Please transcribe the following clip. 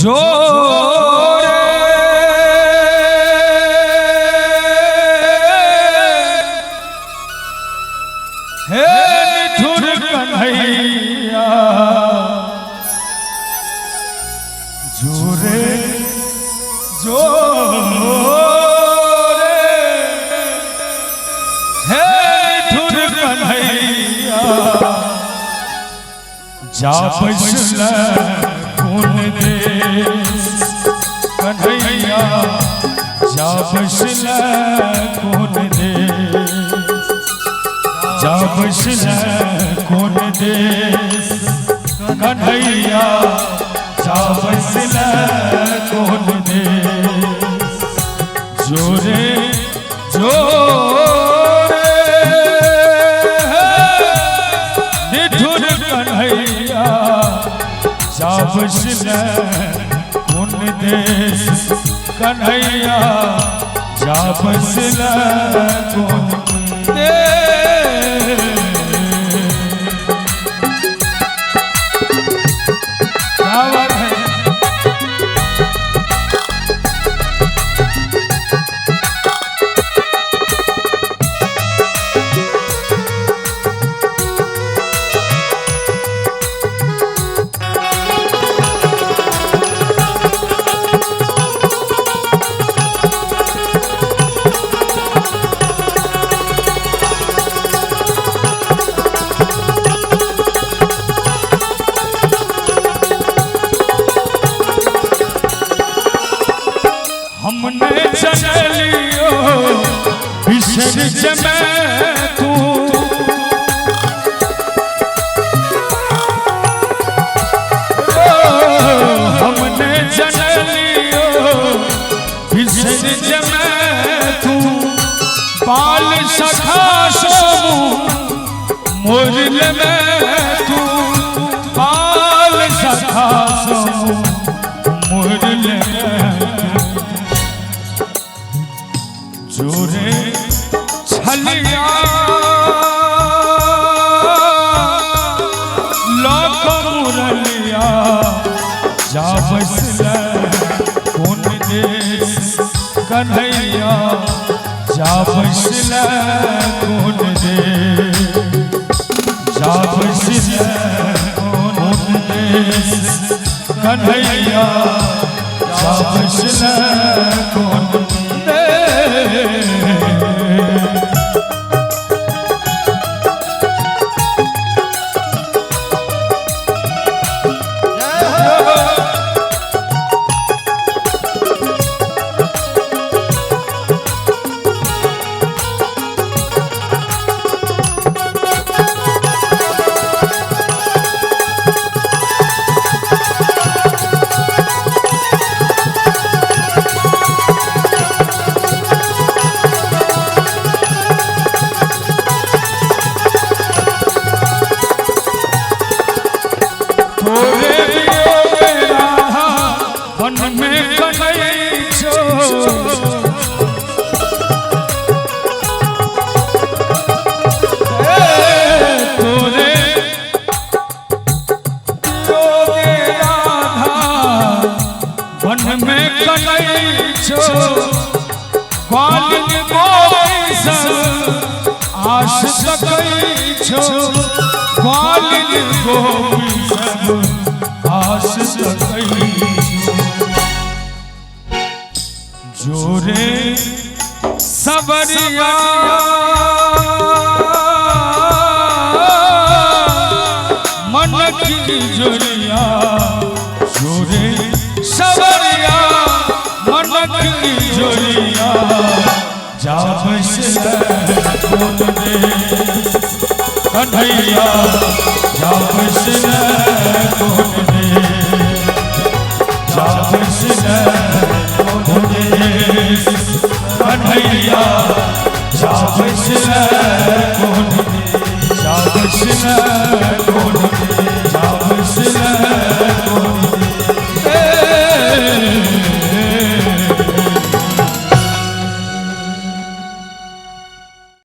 जोरे हे निठुर कन्हैया जोरे जोरे हे निठुर कन्हैया जा बैसल कौन देश कन्हैया जा बैसल कौन देश जा बैसल कौन देश कन्हैया जा बैसल कौन देश जोरे जोरे निठुर कन्हैया जा बैसल कौन देश कन्हैया जा बैसल कौन देश। क्या बात है हमने जन लियो बिसर जमे तू हमने जन लियो बिसर जमे तू बाल सखा सोमू मोरल में तू बाल सखा सोमू मोरल में जोरे छलिया लोक मुरलिया जा बैसल कौन देश कन्हैया जा बैसल कौन देश जा बैसल कौन देश कन्हैया जा बैसल कौन आश तकई छो ग्वालिन गोपी सब आश तकई जोरे सबरिया मन की जोरिया जोरे सबरिया मन की जोरिया जा बैसल कौन देश कन्हैया जा बैसल कौन देश जा बैसल कौन देश कन्हैया जा बैसल